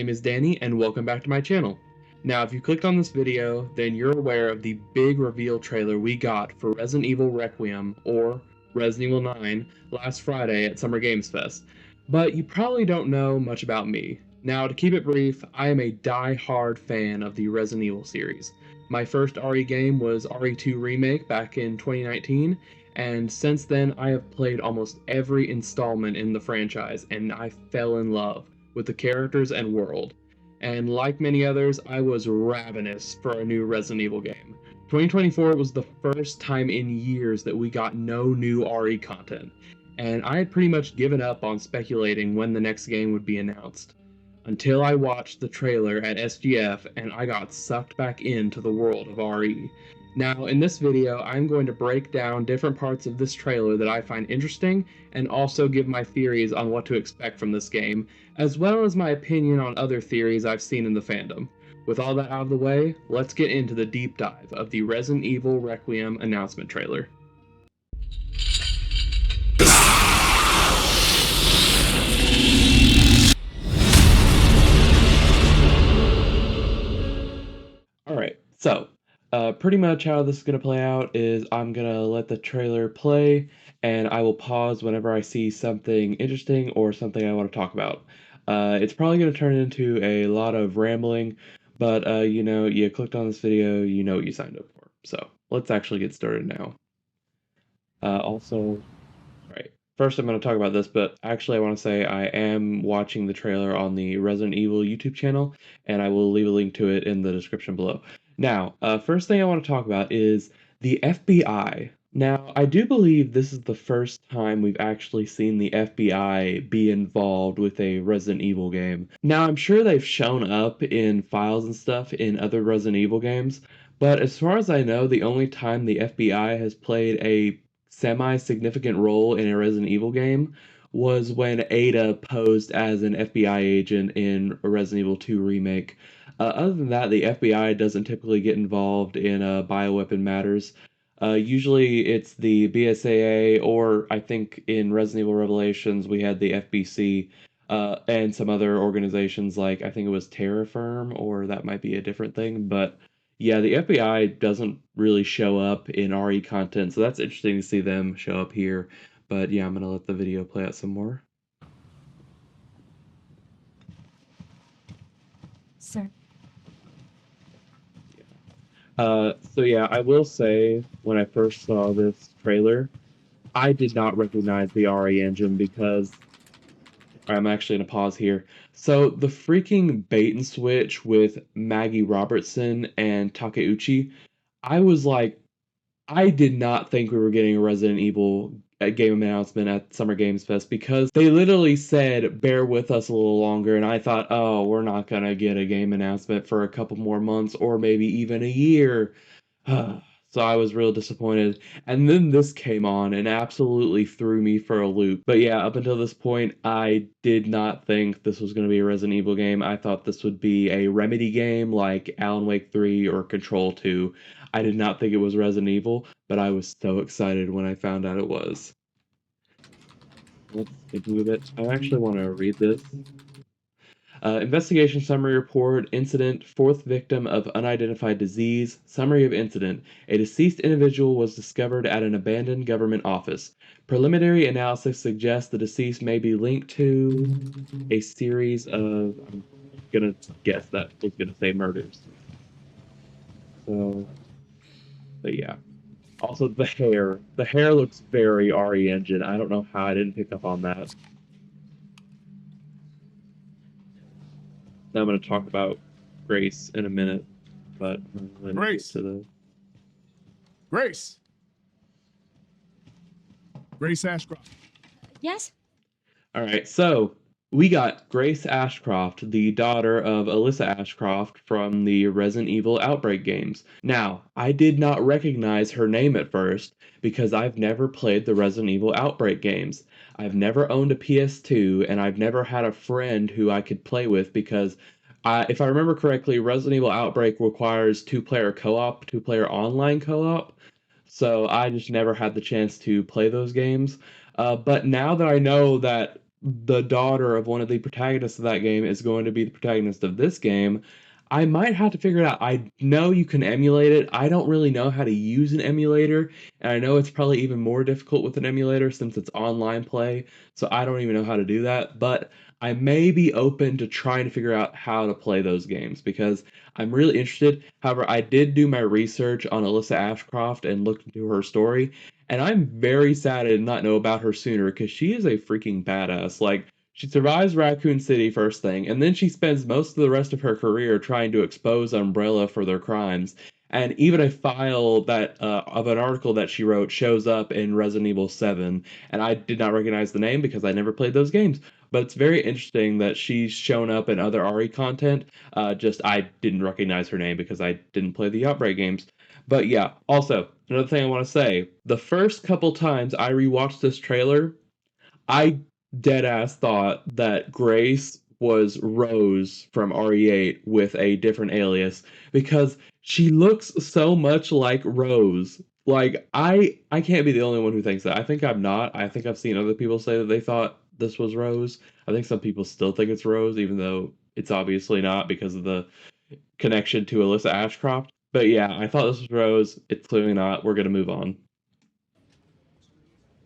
name is Danny, and welcome back to my channel. Now, if you clicked on this video, then you're aware of the big reveal trailer we got for Resident Evil Requiem, or Resident Evil 9, last Friday at Summer Games Fest. But you probably don't know much about me. Now, to keep it brief, I am a die-hard fan of the Resident Evil series. My first RE game was RE2 Remake back in 2019, and since then I have played almost every installment in the franchise, and I fell in love with the characters and world. And like many others, I was ravenous for a new Resident Evil game. 2024 was the first time in years that we got no new RE content, and I had pretty much given up on speculating when the next game would be announced. Until I watched the trailer at SGF and I got sucked back into the world of RE. Now, in this video, I'm going to break down different parts of this trailer that I find interesting, and also give my theories on what to expect from this game, as well as my opinion on other theories I've seen in the fandom. With all that out of the way, let's get into the deep dive of the Resident Evil Requiem announcement trailer. Alright, so pretty much how this is going to play out is I'm going to let the trailer play, and I will pause whenever I see something interesting or something I want to talk about. It's probably going to turn into a lot of rambling, but you clicked on this video, you know what you signed up for. So let's actually get started now. Right, first I'm going to talk about this, but actually I want to say I am watching the trailer on the Resident Evil YouTube channel, and I will leave a link to it in the description below. Now, first thing I want to talk about is the FBI. Now, I do believe this is the first time we've actually seen the FBI be involved with a Resident Evil game. Now, I'm sure they've shown up in files and stuff in other Resident Evil games, but as far as I know, the only time the FBI has played a semi-significant role in a Resident Evil game was when Ada posed as an FBI agent in a Resident Evil 2 remake. Other than that, the FBI doesn't typically get involved in bioweapon matters. Usually it's the BSAA, or I think in Resident Evil Revelations we had the FBC, and some other organizations like, I think it was Terra Firm, or that might be a different thing, but yeah, the FBI doesn't really show up in RE content, so that's interesting to see them show up here. But yeah, I'm gonna let the video play out some more. Sir. So yeah, I will say, when I first saw this trailer, I did not recognize the RE engine because I'm actually gonna pause here. So the freaking bait and switch with Maggie Robertson and Takeuchi, I was like, I did not think we were getting a Resident Evil game announcement at Summer Games Fest, because they literally said, bear with us a little longer, and I thought, oh, we're not gonna get a game announcement for a couple more months, or maybe even a year. So I was real disappointed. And then this came on and absolutely threw me for a loop. But yeah, up until this point, I did not think this was going to be a Resident Evil game. I thought this would be a Remedy game like Alan Wake 3 or Control 2. I did not think it was Resident Evil, but I was so excited when I found out it was. Let's take a look at it. I actually want to read this. Investigation summary report, incident, fourth victim of unidentified disease, summary of incident. A deceased individual was discovered at an abandoned government office. Preliminary analysis suggests the deceased may be linked to a series of, I'm gonna guess that was gonna say murders. So, but yeah. Also the hair looks very RE Engine. I don't know how I didn't pick up on that. Now I'm going to talk about Grace in a minute, but Grace. Grace Ashcroft. Yes? Alright, so we got Grace Ashcroft, the daughter of Alyssa Ashcroft from the Resident Evil Outbreak games. Now, I did not recognize her name at first because I've never played the Resident Evil Outbreak games. I've never owned a PS2, and I've never had a friend who I could play with because, if I remember correctly, Resident Evil Outbreak requires two-player co-op, two-player online co-op, so I just never had the chance to play those games. But now that I know that the daughter of one of the protagonists of that game is going to be the protagonist of this game, I might have to figure it out. I know you can emulate it. I don't really know how to use an emulator, and I know it's probably even more difficult with an emulator since it's online play, so I don't even know how to do that, but I may be open to trying to figure out how to play those games because I'm really interested. However, I did do my research on Alyssa Ashcroft and looked into her story, and I'm very sad I did not know about her sooner because she is a freaking badass. Like, she survives Raccoon City first thing, and then she spends most of the rest of her career trying to expose Umbrella for their crimes. And even a file that of an article that she wrote shows up in Resident Evil 7, and I did not recognize the name because I never played those games. But it's very interesting that she's shown up in other RE content. Just I didn't recognize her name because I didn't play the Outbreak games. But yeah, also, another thing I want to say, the first couple times I rewatched this trailer, I dead ass thought that Grace was Rose from RE8 with a different alias because she looks so much like Rose. Like I can't be the only one who thinks that. I think I'm not. I think I've seen other people say that they thought this was Rose. I think some people still think it's Rose even though it's obviously not because of the connection to Alyssa Ashcroft. But yeah, I thought this was Rose. It's clearly not. We're gonna move on.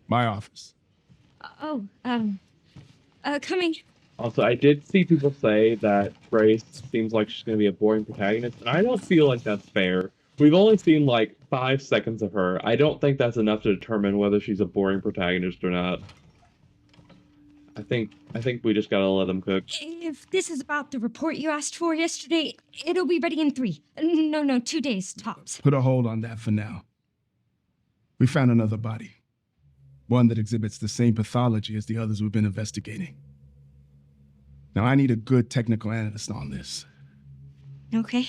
My office. Oh, coming. Also, I did see people say that Grace seems like she's gonna be a boring protagonist, and I don't feel like that's fair. We've only seen like 5 seconds of her. I don't think that's enough to determine whether she's a boring protagonist or not. I think we just gotta let them cook. If this is about the report you asked for yesterday, it'll be ready in 3. No, 2 days tops. Put a hold on that for now. We found another body. One that exhibits the same pathology as the others we've been investigating. Now, I need a good technical analyst on this. Okay.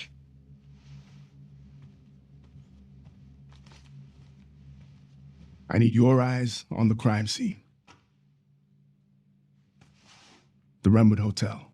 I need your eyes on the crime scene. The Renwood Hotel.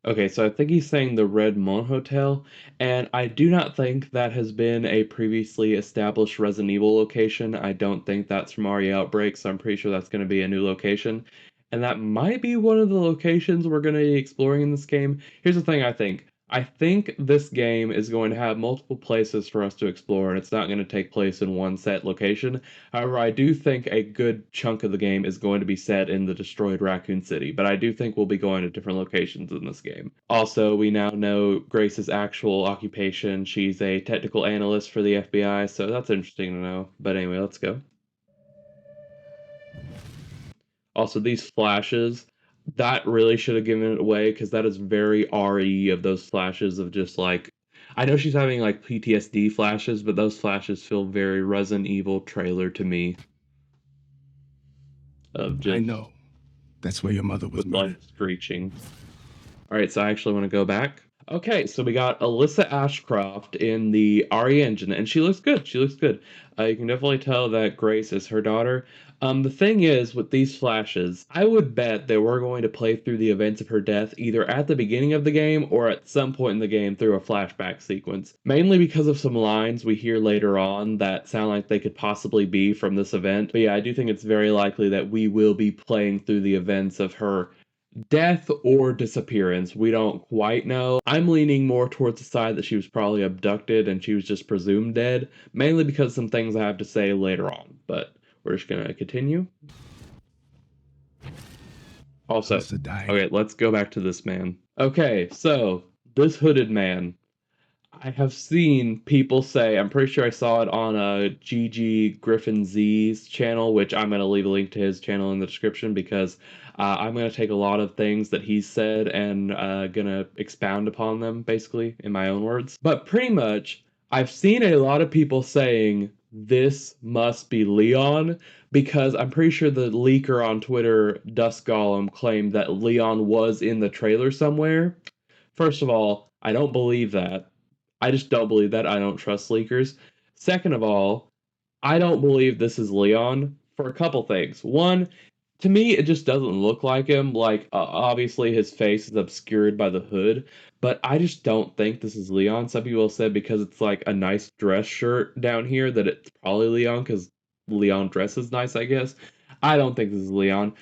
Okay, so I think he's saying the Red Mon Hotel, and I do not think that has been a previously established Resident Evil location. I don't think that's from RE Outbreak, so I'm pretty sure that's going to be a new location. And that might be one of the locations we're going to be exploring in this game. Here's the thing I think. I think this game is going to have multiple places for us to explore, and it's not going to take place in one set location. However, I do think a good chunk of the game is going to be set in the destroyed Raccoon City, but I do think we'll be going to different locations in this game. Also, we now know Grace's actual occupation. She's a technical analyst for the FBI, so that's interesting to know. But anyway, let's go. Also, these flashes, that really should have given it away because that is very RE of those flashes of just like, I know she's having like PTSD flashes, but those flashes feel very Resident Evil trailer to me. Of just I know. That's where your mother was with blood murdered. screeching. All right, so I actually want to go back. Okay, so we got Alyssa Ashcroft in the RE engine, and she looks good. She looks good. You can definitely tell that Grace is her daughter. The thing is, with these flashes, I would bet that we're going to play through the events of her death either at the beginning of the game or at some point in the game through a flashback sequence. Mainly because of some lines we hear later on that sound like they could possibly be from this event. But yeah, I do think it's very likely that we will be playing through the events of her death or disappearance. We don't quite know. I'm leaning more towards the side that she was probably abducted and she was just presumed dead, mainly because of some things I have to say later on. But we're just gonna continue. Also, Alyssa died. okay, let's go back to this man. Okay, so this hooded man. I have seen people say, I'm pretty sure I saw it on GG Griffin Z's channel, which I'm going to leave a link to his channel in the description because I'm going to take a lot of things that he said and going to expound upon them, basically, in my own words. But pretty much, I've seen a lot of people saying, this must be Leon, because I'm pretty sure the leaker on Twitter, Dusk Golem, claimed that Leon was in the trailer somewhere. First of all, I don't believe that. I just don't believe that. I don't trust leakers. Second of all, I don't believe this is Leon for a couple things. One, to me, it just doesn't look like him. Like, obviously, his face is obscured by the hood, but I just don't think this is Leon. Some people said because it's like a nice dress shirt down here that it's probably Leon because Leon dresses nice, I guess. I don't think this is Leon.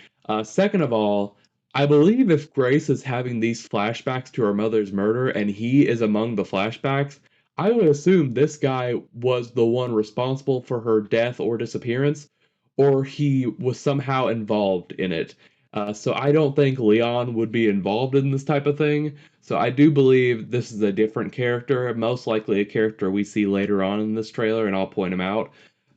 Second of all, I believe if Grace is having these flashbacks to her mother's murder and he is among the flashbacks, I would assume this guy was the one responsible for her death or disappearance, or he was somehow involved in it. So I don't think Leon would be involved in this type of thing. So I do believe this is a different character, most likely a character we see later on in this trailer, and I'll point him out.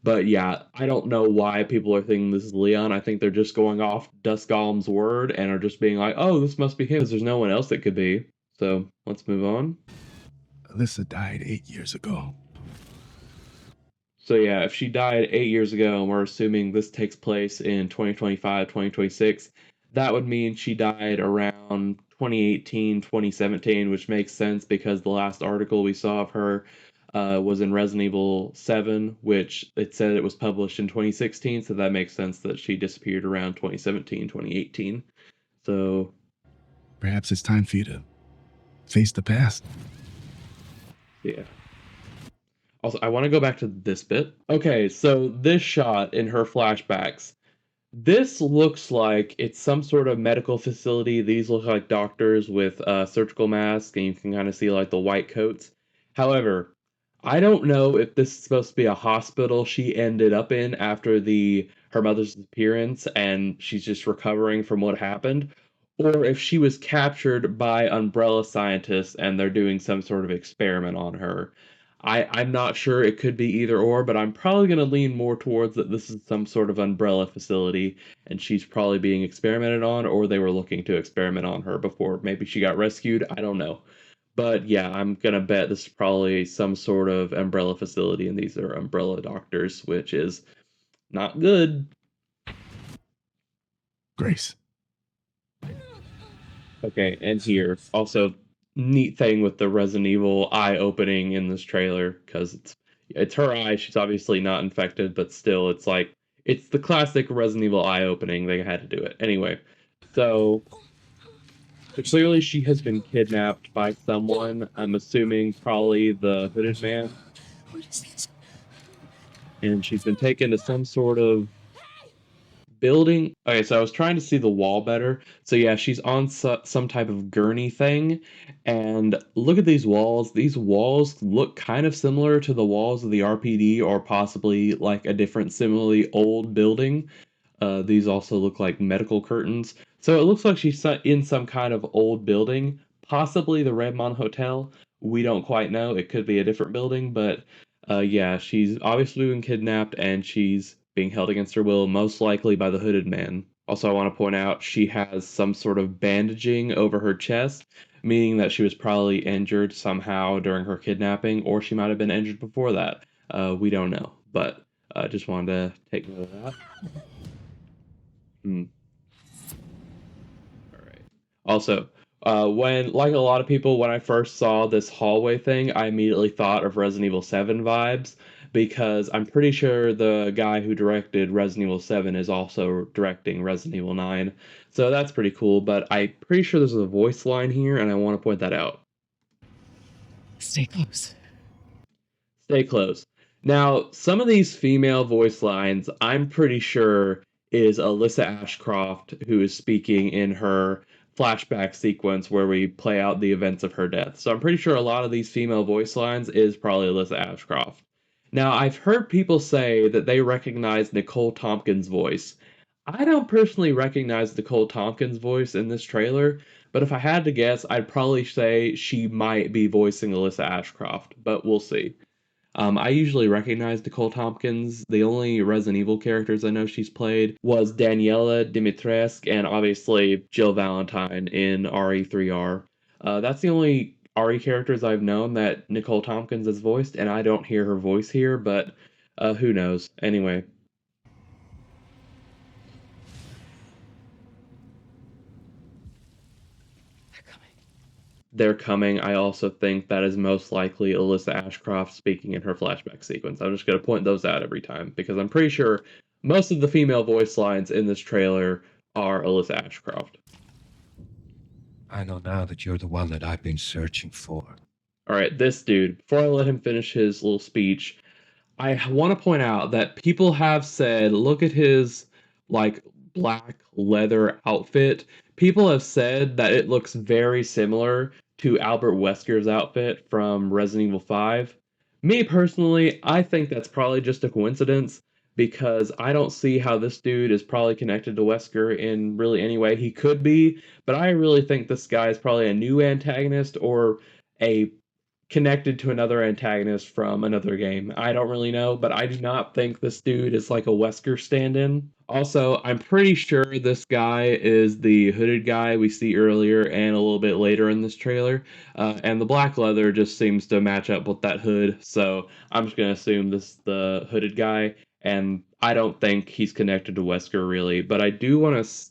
But yeah, I don't know why people are thinking this is Leon. I think they're just going off Dusk Golem's word and are just being like, oh, this must be him, because there's no one else that could be. So let's move on. Alyssa died 8 years ago. So yeah, if she died 8 years ago and we're assuming this takes place in 2025, 2026, that would mean she died around 2018, 2017, which makes sense because the last article we saw of her was in Resident Evil 7, which it said it was published in 2016, so that makes sense that she disappeared around 2017, 2018. So Perhaps it's time for you to face the past. yeah. Also, I want to go back to this bit. Okay, so this shot in her flashbacks, this looks like it's some sort of medical facility. These look like doctors with surgical masks, and you can kind of see like the white coats. However, I don't know if this is supposed to be a hospital she ended up in after her mother's disappearance, and she's just recovering from what happened, or if she was captured by Umbrella scientists and they're doing some sort of experiment on her. I'm not sure, it could be either or, but I'm probably going to lean more towards that this is some sort of Umbrella facility and she's probably being experimented on, or they were looking to experiment on her before maybe she got rescued. I don't know. But yeah, I'm going to bet this is probably some sort of Umbrella facility and these are Umbrella doctors, which is not good. Grace. Okay, and here also neat thing with the Resident Evil eye opening in this trailer because it's her eye. She's obviously not infected, but still, it's like it's the classic Resident Evil eye opening. They had to do it anyway. So clearly, she has been kidnapped by someone. I'm assuming probably the hooded man, What is this? and she's been taken to some sort of building. Okay, so I was trying to see the wall better. So yeah, she's on some type of gurney thing, and look at these walls. These walls look kind of similar to the walls of the RPD, or possibly like a different, similarly old building. These also look like medical curtains. So it looks like she's in some kind of old building, possibly the Redmond Hotel. We don't quite know. It could be a different building, but yeah, she's obviously been kidnapped and she's being held against her will, most likely by the hooded man. Also, I want to point out she has some sort of bandaging over her chest, meaning that she was probably injured somehow during her kidnapping, or she might have been injured before that. We don't know, but just wanted to take note of that. Hmm. All right. Also, when like a lot of people, when I first saw this hallway thing, I immediately thought of Resident Evil 7 vibes because I'm pretty sure the guy who directed Resident Evil 7 is also directing Resident Evil 9. So that's pretty cool, but I'm pretty sure there's a voice line here and I want to point that out. Stay close. Stay close. Now, some of these female voice lines, I'm pretty sure is Alyssa Ashcroft who is speaking in her flashback sequence where we play out the events of her death. So I'm pretty sure a lot of these female voice lines is probably Alyssa Ashcroft. Now, I've heard people say that they recognize Nicole Tompkins' voice. I don't personally recognize Nicole Tompkins' voice in this trailer, but if I had to guess, I'd probably say she might be voicing Alyssa Ashcroft, but we'll see. I usually recognize Nicole Tompkins. The only Resident Evil characters I know she's played was Daniela Dimitrescu and obviously Jill Valentine in RE3R. That's the only RE characters I've known that Nicole Tompkins has voiced, and I don't hear her voice here, but who knows? Anyway. They're coming. I also think that is most likely Alyssa Ashcroft speaking in her flashback sequence. I'm just going to point those out every time because I'm pretty sure most of the female voice lines in this trailer are Alyssa Ashcroft. I know now that you're the one that I've been searching for. All right, this dude, before I let him finish his little speech, I want to point out that people have said, look at his like black leather outfit. People have said that it looks very similar to Albert Wesker's outfit from Resident Evil 5. Me personally, I think that's probably just a coincidence because I don't see how this dude is probably connected to Wesker in really any way. He could be, but I really think this guy is probably a new antagonist or a connected to another antagonist from another game. I don't really know, but I do not think this dude is like a Wesker stand-in. Also, I'm pretty sure this guy is the hooded guy we see earlier and a little bit later in this trailer. And the black leather just seems to match up with that hood, so I'm just gonna assume this is the hooded guy. And I don't think he's connected to Wesker really, but I do want to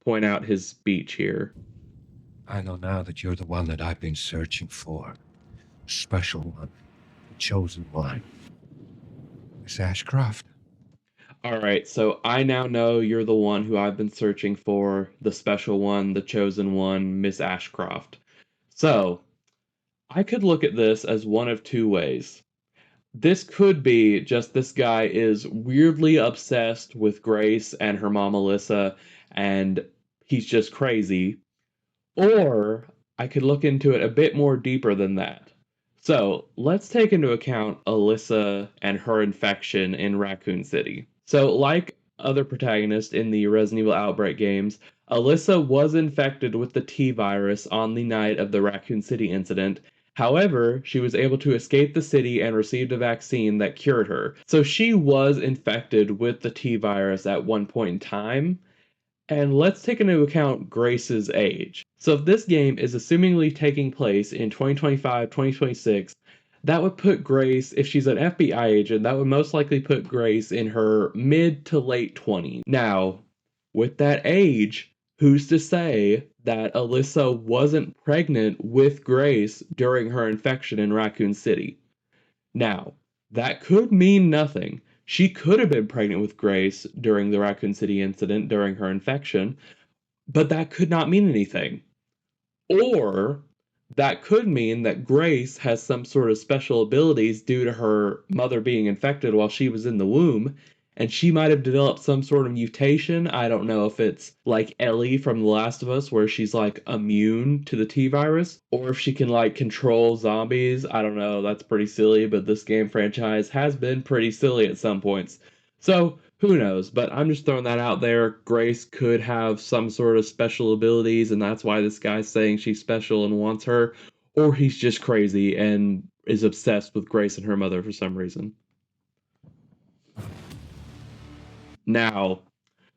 point out his speech here. I know now that you're the one that I've been searching for. Special one. The chosen one. Miss Ashcroft. All right, so I now know you're the one who I've been searching for, the special one, the chosen one, Miss Ashcroft. So, I could look at this as one of two ways. This could be just this guy is weirdly obsessed with Grace and her mom Alyssa, and he's just crazy. Or I could look into it a bit more deeper than that. So let's take into account Alyssa and her infection in Raccoon City. So, like other protagonists in the Resident Evil Outbreak games, Alyssa was infected with the T virus on the night of the Raccoon City incident. However, she was able to escape the city and received a vaccine that cured her. So she was infected with the T virus at one point in time. And let's take into account Grace's age. So if this game is assumingly taking place in 2025, 2026, that would put Grace, if she's an FBI agent, that would most likely put Grace in her mid to late 20s. Now, with that age, who's to say that Alyssa wasn't pregnant with Grace during her infection in Raccoon City? Now, that could mean nothing. She could have been pregnant with Grace during the Raccoon City incident during her infection, but that could not mean anything. Or that could mean that Grace has some sort of special abilities due to her mother being infected while she was in the womb, and she might have developed some sort of mutation. I don't know if it's like Ellie from The Last of Us, where she's like immune to the T virus, or if she can like control zombies. I don't know, that's pretty silly, but this game franchise has been pretty silly at some points. So, who knows? But I'm just throwing that out there. Grace could have some sort of special abilities, and that's why this guy's saying she's special and wants her. Or he's just crazy and is obsessed with Grace and her mother for some reason. Now,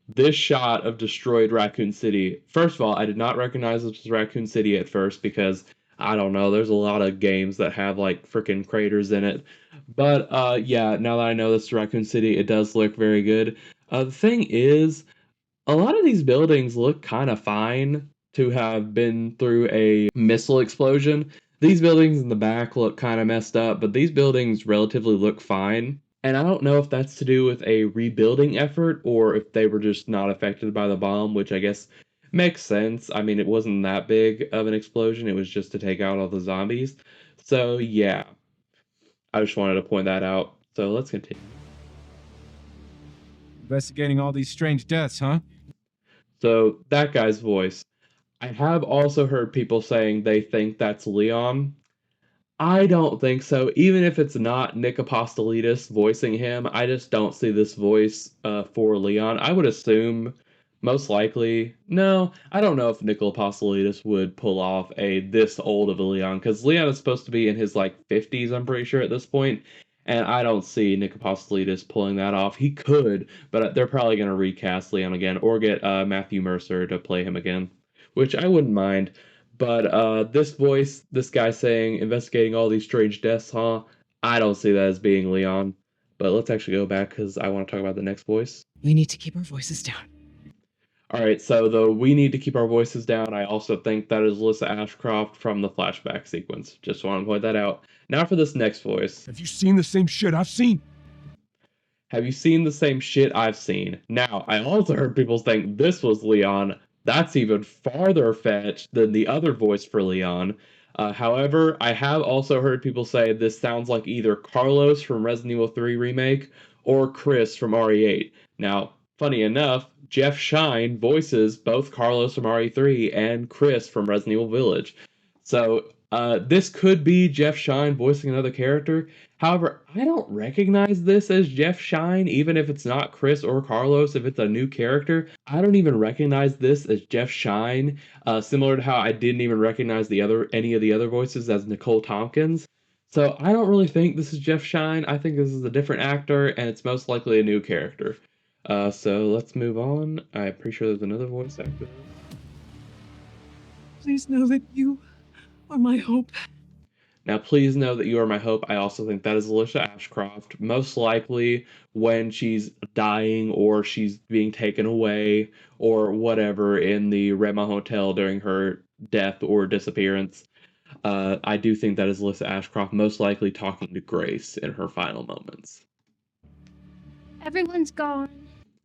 this shot of destroyed Raccoon City. First of all, I did not recognize this was Raccoon City at first because I don't know, there's a lot of games that have like freaking craters in it. But yeah, now that I know this is Raccoon City, it does look very good. The thing is, a lot of these buildings look kind of fine to have been through a missile explosion. These buildings in the back look kind of messed up, but these buildings relatively look fine. And I don't know if that's to do with a rebuilding effort or if they were just not affected by the bomb, which I guess makes sense. I mean, it wasn't that big of an explosion, it was just to take out all the zombies. So, yeah, I just wanted to point that out. So, let's continue. Investigating all these strange deaths, huh? So, that guy's voice. I have also heard people saying they think that's Leon. I don't think so. Even if it's not Nick Apostolidis voicing him, I just don't see this voice for Leon. I would assume, most likely, no, I don't know if Nick Apostolidis would pull off a this old of a Leon, because Leon is supposed to be in his like 50s, I'm pretty sure at this point, and I don't see Nick Apostolidis pulling that off. He could, but they're probably going to recast Leon again, or get Matthew Mercer to play him again, which I wouldn't mind. But this voice, this guy saying, investigating all these strange deaths, huh? I don't see that as being Leon. But let's actually go back because I want to talk about the next voice. We need to keep our voices down. All right, so though we need to keep our voices down, I also think that is Alyssa Ashcroft from the flashback sequence. Just want to point that out. Now for this next voice. Have you seen the same shit I've seen? Have you seen the same shit I've seen? Now, I also heard people think this was Leon. That's even farther fetched than the other voice for Leon. However, I have also heard people say this sounds like either Carlos from Resident Evil 3 Remake or Chris from RE8. Now, funny enough, Jeff Shine voices both Carlos from RE3 and Chris from Resident Evil Village. So this could be Jeff Shine voicing another character. However, I don't recognize this as Jeff Shine, even if it's not Chris or Carlos, if it's a new character. I don't even recognize this as Jeff Shine, similar to how I didn't even recognize any of the other voices as Nicole Tompkins. So I don't really think this is Jeff Shine. I think this is a different actor, and it's most likely a new character. So let's move on. I'm pretty sure there's another voice after this. Please know that you are my hope. Now, please know that you are my hope. I also think that is Alicia Ashcroft, most likely when she's dying or she's being taken away or whatever in the Rema Hotel during her death or disappearance. I do think that is Alyssa Ashcroft, most likely talking to Grace in her final moments. Everyone's gone.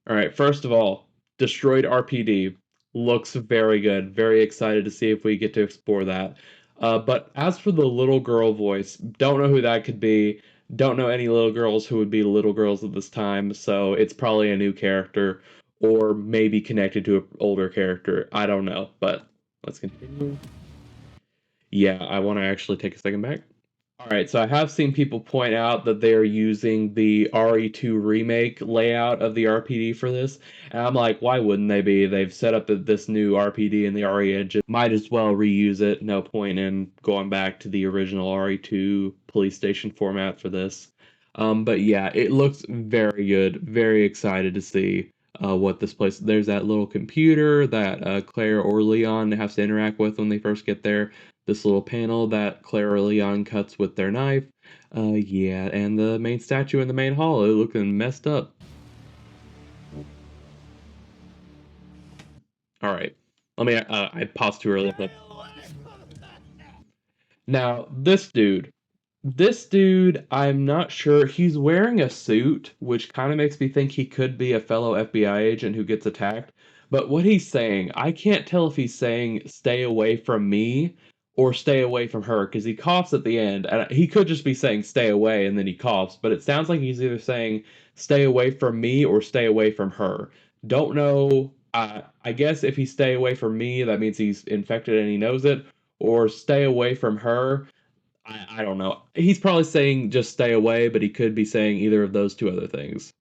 All right, first of all, Destroyed RPD looks very good. Very excited to see if we get to explore that. But as for the little girl voice, don't know who that could be. Don't know any little girls who would be little girls at this time, so it's probably a new character or maybe connected to an older character. I don't know, but let's continue. Yeah, I want to actually take a second back. All right, so I have seen people point out that they're using the RE2 remake layout of the RPD for this, and I'm like, why wouldn't they be? They've set up this new RPD in the RE engine. Might as well reuse it. No point in going back to the original RE2 police station format for this. But yeah, it looks very good. Very excited to see what this place. There's that little computer that Claire or Leon has to interact with when they first get there. This little panel that Claire or Leon cuts with their knife. Yeah, and the main statue in the main hall, it looking messed up. All right, let me. I paused too early. Now this dude, I'm not sure. He's wearing a suit, which kind of makes me think he could be a fellow FBI agent who gets attacked. But what he's saying, I can't tell if he's saying stay away from me or stay away from her because he coughs at the end. And he could just be saying stay away and then he coughs, but it sounds like he's either saying stay away from me or stay away from her. Don't know. I guess if he stay away from me, that means he's infected and he knows it, or stay away from her. I don't know. He's probably saying just stay away, but he could be saying either of those two other things.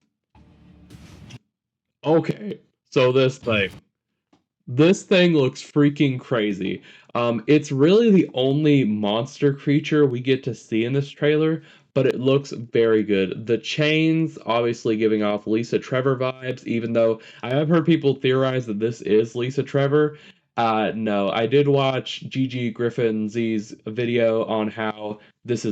Okay, so this thing looks freaking crazy. It's really the only monster creature we get to see in this trailer, but it looks very good. The chains obviously giving off Lisa Trevor vibes, even though I have heard people theorize that this is Lisa Trevor. No, I did watch Gigi Griffin Z's video on how this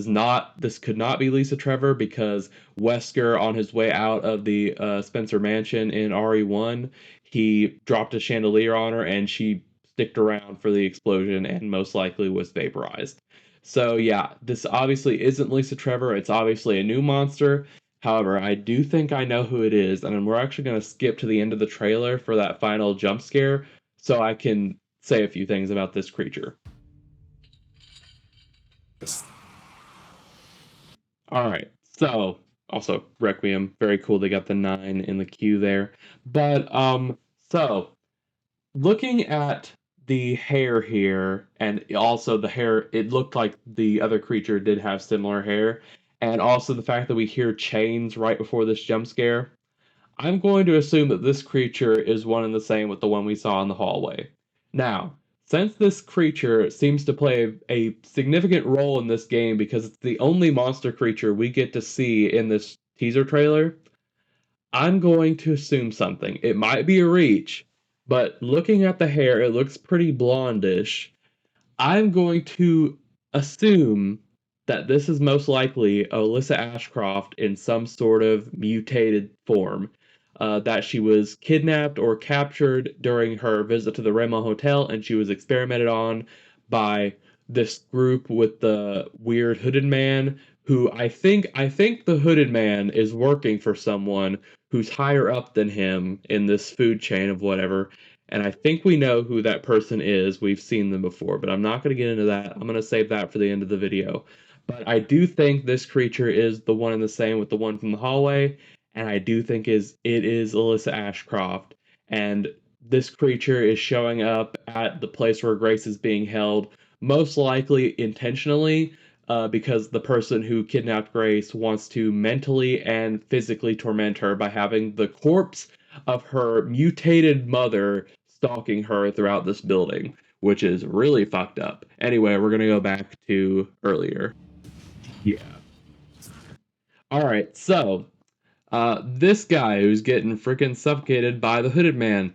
could not be Lisa Trevor because Wesker, on his way out of the Spencer Mansion in RE1, he dropped a chandelier on her and she sticked around for the explosion and most likely was vaporized. So yeah, this obviously isn't Lisa Trevor. It's obviously a new monster. However, I do think I know who it is, and we're actually going to skip to the end of the trailer for that final jump scare so I can say a few things about this creature. All right, so also Requiem, very cool. They got the 9 in the queue there. But so looking at the hair here, and also the hair, it looked like the other creature did have similar hair, and also the fact that we hear chains right before this jump scare. I'm going to assume that this creature is one and the same with the one we saw in the hallway. Now, since this creature seems to play a significant role in this game because it's the only monster creature we get to see in this teaser trailer, I'm going to assume something. It might be a reach, but looking at the hair, it looks pretty blondish. I'm going to assume that this is most likely Alyssa Ashcroft in some sort of mutated form. That she was kidnapped or captured during her visit to the Rema Hotel, and she was experimented on by this group with the weird hooded man. Who I think the hooded man is working for someone who's higher up than him in this food chain of whatever. And I think we know who that person is. We've seen them before, but I'm not going to get into that. I'm going to save that for the end of the video. But I do think this creature is the one and the same with the one from the hallway, and I do think it is Alyssa Ashcroft. and this creature is showing up at the place where Grace is being held, most likely intentionally, because the person who kidnapped Grace wants to mentally and physically torment her by having the corpse of her mutated mother stalking her throughout this building, which is really fucked up. Anyway, we're gonna go back to earlier. Yeah. Alright, so this guy who's getting freaking suffocated by the hooded man.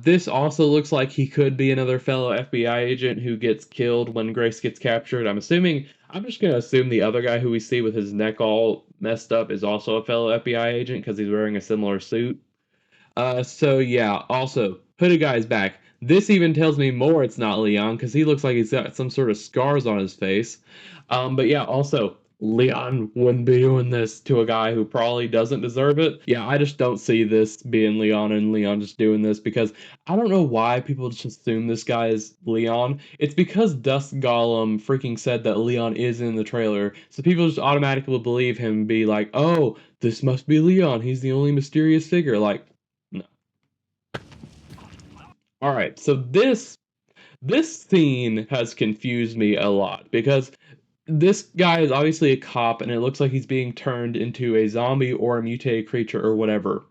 This also looks like he could be another fellow FBI agent who gets killed when Grace gets captured. I'm just gonna assume the other guy who we see with his neck all messed up is also a fellow FBI agent because he's wearing a similar suit. So yeah, also, hooded guy's back. This even tells me more it's not Leon, because he looks like he's got some sort of scars on his face. But yeah, also, Leon wouldn't be doing this to a guy who probably doesn't deserve it. Yeah, I just don't see this being Leon and Leon just doing this, because I don't know why people just assume this guy is Leon. It's because Dusk Golem freaking said that Leon is in the trailer, so people just automatically believe him and be like, oh, this must be Leon, he's the only mysterious figure. Like, all right, so this scene has confused me a lot because this guy is obviously a cop and it looks like he's being turned into a zombie or a mutated creature or whatever.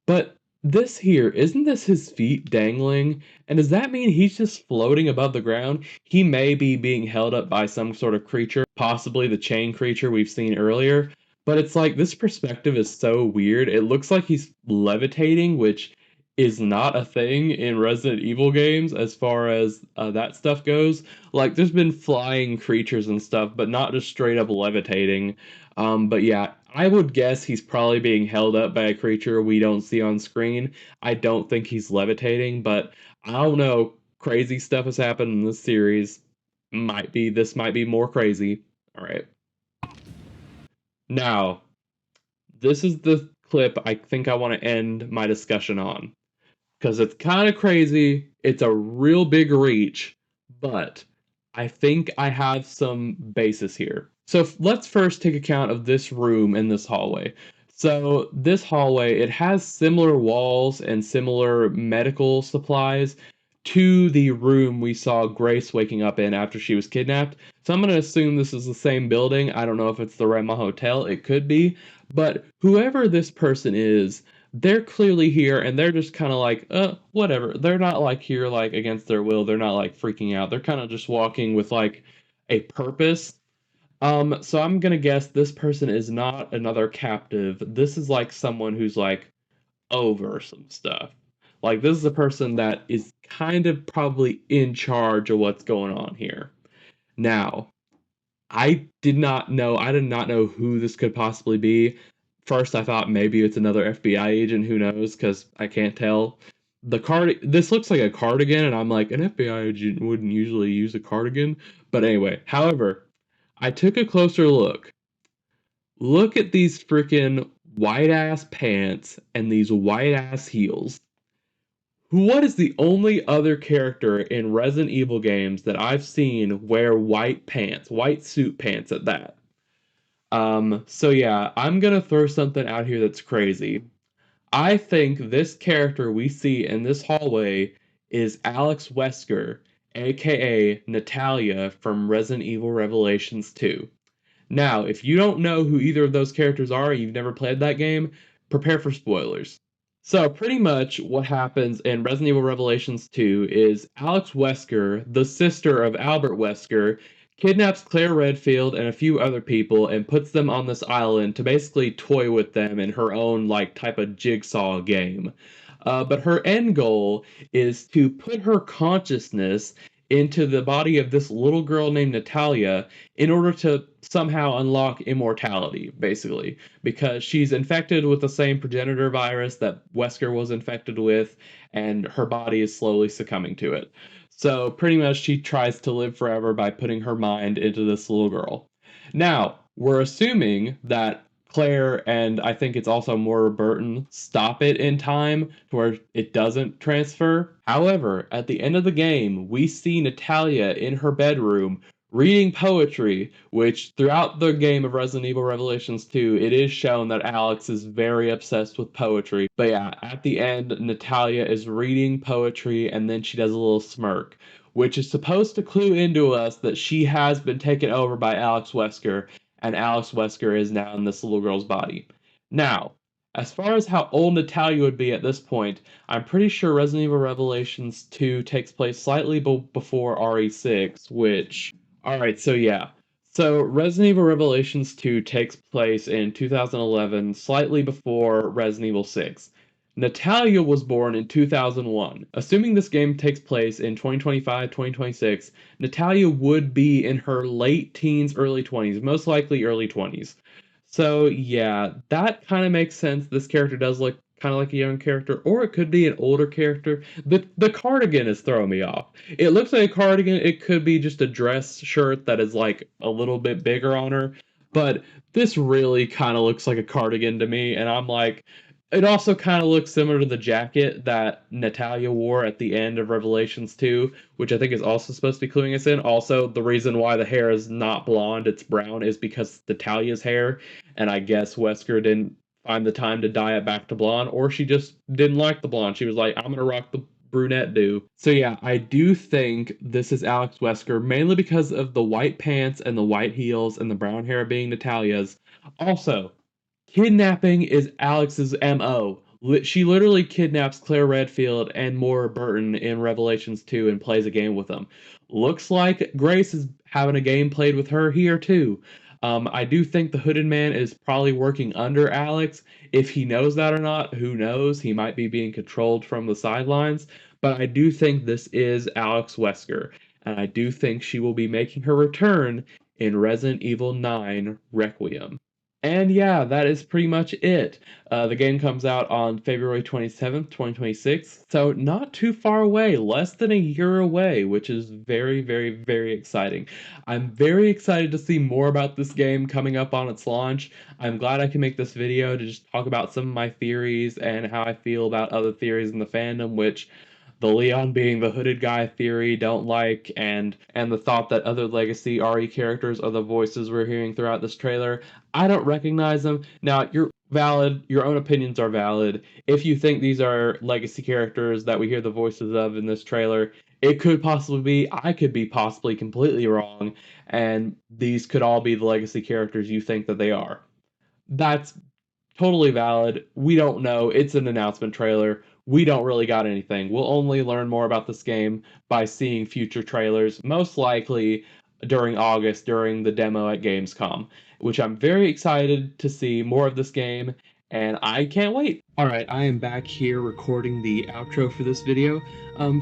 But this here, isn't this his feet dangling? And does that mean he's just floating above the ground? He may be being held up by some sort of creature, possibly the chain creature we've seen earlier. But it's like this perspective is so weird. It looks like he's levitating, which is not a thing in Resident Evil games as far as that stuff goes. Like, there's been flying creatures and stuff, but not just straight up levitating. But yeah, I would guess he's probably being held up by a creature we don't see on screen. I don't think he's levitating, but I don't know. Crazy stuff has happened in this series. This might be more crazy. All right. Now, this is the clip I think I want to end my discussion on, because it's kind of crazy. It's a real big reach, but I think I have some basis here. So let's first take account of this room in this hallway. So this hallway, it has similar walls and similar medical supplies to the room we saw Grace waking up in after she was kidnapped. So I'm going to assume this is the same building. I don't know if it's the Rema Hotel. It could be. But whoever this person is, they're clearly here and they're just kind of like, whatever. They're not like here like against their will. They're not like freaking out. They're kind of just walking with like a purpose. So I'm gonna guess this person is not another captive. This is like someone who's like over some stuff. Like, this is a person that is kind of probably in charge of what's going on here. Now, I did not know who this could possibly be. First, I thought maybe it's another FBI agent, who knows, because I can't tell. This looks like a cardigan, and I'm like, an FBI agent wouldn't usually use a cardigan. But anyway, however, I took a closer look. Look at these freaking white-ass pants and these white-ass heels. What is the only other character in Resident Evil games that I've seen wear white pants, white suit pants at that? So yeah, I'm gonna throw something out here that's crazy. I think this character we see in this hallway is Alex Wesker, aka Natalia from Resident Evil Revelations 2. Now, if you don't know who either of those characters are, you've never played that game, prepare for spoilers. So, pretty much what happens in Resident Evil Revelations 2 is Alex Wesker, the sister of Albert Wesker, kidnaps Claire Redfield and a few other people and puts them on this island to basically toy with them in her own, like, type of jigsaw game. But her end goal is to put her consciousness into the body of this little girl named Natalia in order to somehow unlock immortality, basically, because she's infected with the same progenitor virus that Wesker was infected with, and her body is slowly succumbing to it. So pretty much she tries to live forever by putting her mind into this little girl. Now, we're assuming that Claire and I think it's also Moira Burton stop it in time to where it doesn't transfer. However, at the end of the game, we see Natalia in her bedroom reading poetry, which throughout the game of Resident Evil Revelations 2, it is shown that Alex is very obsessed with poetry. But yeah, at the end, Natalia is reading poetry and then she does a little smirk, which is supposed to clue into us that she has been taken over by Alex Wesker, and Alex Wesker is now in this little girl's body. Now, as far as how old Natalia would be at this point, I'm pretty sure Resident Evil Revelations 2 takes place slightly before RE6, which... Alright, so yeah. So Resident Evil Revelations 2 takes place in 2011, slightly before Resident Evil 6. Natalia was born in 2001. Assuming this game takes place in 2025, 2026, Natalia would be in her late teens, early 20s, most likely early 20s. So yeah, that kind of makes sense. This character does look kind of like a young character, or it could be an older character. The cardigan is throwing me off. It looks like a cardigan. It could be just a dress shirt that is like a little bit bigger on her, but this really kind of looks like a cardigan to me, and I'm like, it also kind of looks similar to the jacket that Natalia wore at the end of Revelations 2, which I think is also supposed to be cluing us in. Also, the reason why the hair is not blonde, it's brown, is because Natalia's hair, and I guess Wesker didn't find the time to dye it back to blonde, or she just didn't like the blonde. She was like, I'm gonna rock the brunette do. So yeah, I do think this is Alex Wesker, mainly because of the white pants and the white heels and the brown hair being Natalia's. Also, kidnapping is Alex's MO. She literally kidnaps Claire Redfield and Maura Burton in Revelations 2 and plays a game with them. Looks like Grace is having a game played with her here too. I do think the Hooded Man is probably working under Alex. If he knows that or not, who knows? He might be being controlled from the sidelines. But I do think this is Alex Wesker. And I do think she will be making her return in Resident Evil 9 Requiem. And yeah, that is pretty much it. The game comes out on February 27th, 2026, so not too far away, less than a year away, which is very, very, very exciting. I'm very excited to see more about this game coming up on its launch. I'm glad I can make this video to just talk about some of my theories and how I feel about other theories in the fandom, which the Leon being the hooded guy theory don't like, and the thought that other legacy RE characters are the voices we're hearing throughout this trailer. I don't recognize them. Now, you're valid, your own opinions are valid. If you think these are legacy characters that we hear the voices of in this trailer, it could possibly be, I could be possibly completely wrong, and these could all be the legacy characters you think that they are. That's totally valid. We don't know. It's an announcement trailer. We don't really got anything. We'll only learn more about this game by seeing future trailers, most likely during August, during the demo at Gamescom, which I'm very excited to see more of this game, and I can't wait. Alright, I am back here recording the outro for this video.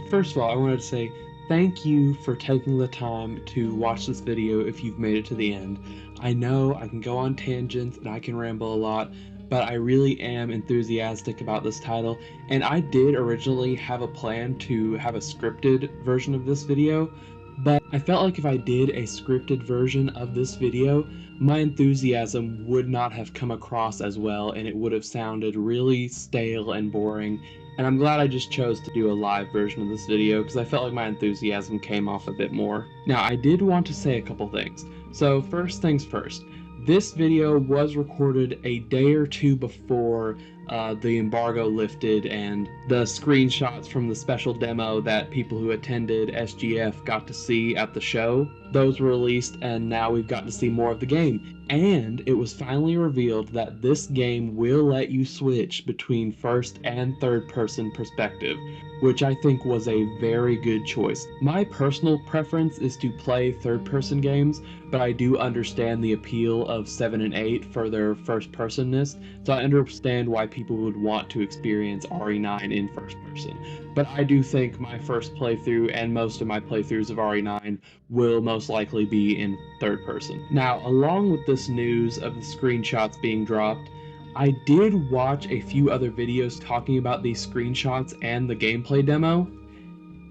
First of all, I wanted to say thank you for taking the time to watch this video if you've made it to the end. I know I can go on tangents and I can ramble a lot, but I really am enthusiastic about this title, and I did originally have a plan to have a scripted version of this video, but I felt like if I did a scripted version of this video, my enthusiasm would not have come across as well, and it would have sounded really stale and boring, and I'm glad I just chose to do a live version of this video, because I felt like my enthusiasm came off a bit more. Now, I did want to say a couple things. So first things first, this video was recorded a day or two before the embargo lifted, and the screenshots from the special demo that people who attended SGF got to see at the show, those were released, and now we've gotten to see more of the game. And it was finally revealed that this game will let you switch between first and third person perspective, which I think was a very good choice. My personal preference is to play third person games, but I do understand the appeal of 7 and 8 for their first personness, so I understand why people would want to experience RE9 in first person. But I do think my first playthrough and most of my playthroughs of RE9 will most likely be in third person. Now, along with this news of the screenshots being dropped, I did watch a few other videos talking about these screenshots and the gameplay demo,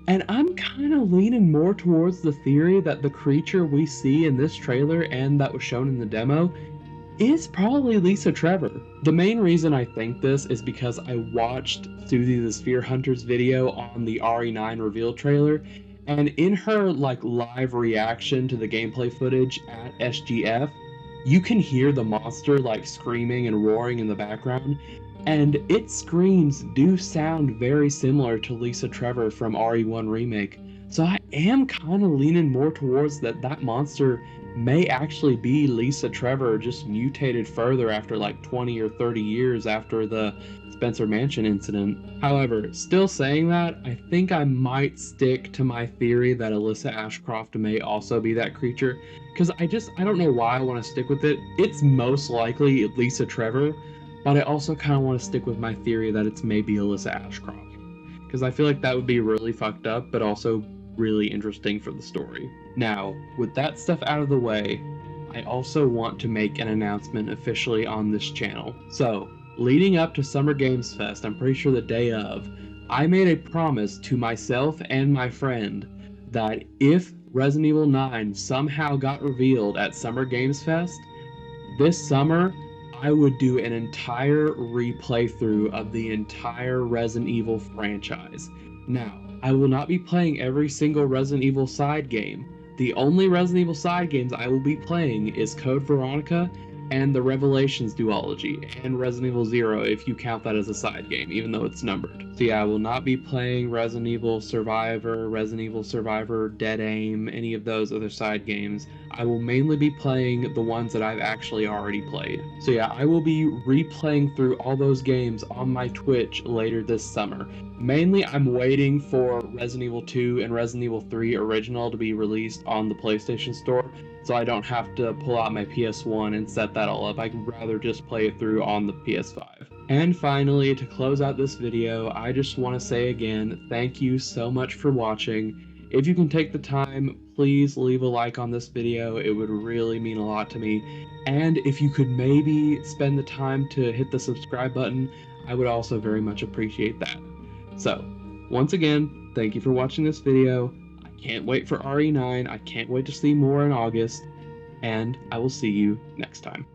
and I'm kind of leaning more towards the theory that the creature we see in this trailer and that was shown in the demo is probably Lisa Trevor. The main reason I think this is because I watched Susie the Sphere Hunter's video on the RE9 reveal trailer, And in her like live reaction to the gameplay footage at SGF, you can hear the monster like screaming and roaring in the background, and its screams do sound very similar to Lisa Trevor from RE1 Remake. So I am kind of leaning more towards that monster may actually be Lisa Trevor, just mutated further after like 20 or 30 years after the Spencer Mansion incident. However, still saying that, I think I might stick to my theory that Alyssa Ashcroft may also be that creature, because I don't know why I want to stick with it. It's most likely Lisa Trevor, but I also kind of want to stick with my theory that it's maybe Alyssa Ashcroft, because I feel like that would be really fucked up, but also really interesting for the story. Now, with that stuff out of the way, I also want to make an announcement officially on this channel. So, leading up to Summer Games Fest, I'm pretty sure the day of, I made a promise to myself and my friend that if Resident Evil 9 somehow got revealed at Summer Games Fest, this summer I would do an entire replay through of the entire Resident Evil franchise. Now, I will not be playing every single Resident Evil side game. The only Resident Evil side games I will be playing is Code Veronica and the Revelations duology, and Resident Evil 0 if you count that as a side game, even though it's numbered. So yeah, I will not be playing Resident Evil Survivor, Dead Aim, any of those other side games. I will mainly be playing the ones that I've actually already played. So yeah, I will be replaying through all those games on my Twitch later this summer. Mainly, I'm waiting for Resident Evil 2 and Resident Evil 3 Original to be released on the PlayStation Store, so I don't have to pull out my PS1 and set that all up. I'd rather just play it through on the PS5. And finally, to close out this video, I just want to say again, thank you so much for watching. If you can take the time, please leave a like on this video. It would really mean a lot to me. And if you could maybe spend the time to hit the subscribe button, I would also very much appreciate that. So, once again, thank you for watching this video. I can't wait for RE9, I can't wait to see more in August, and I will see you next time.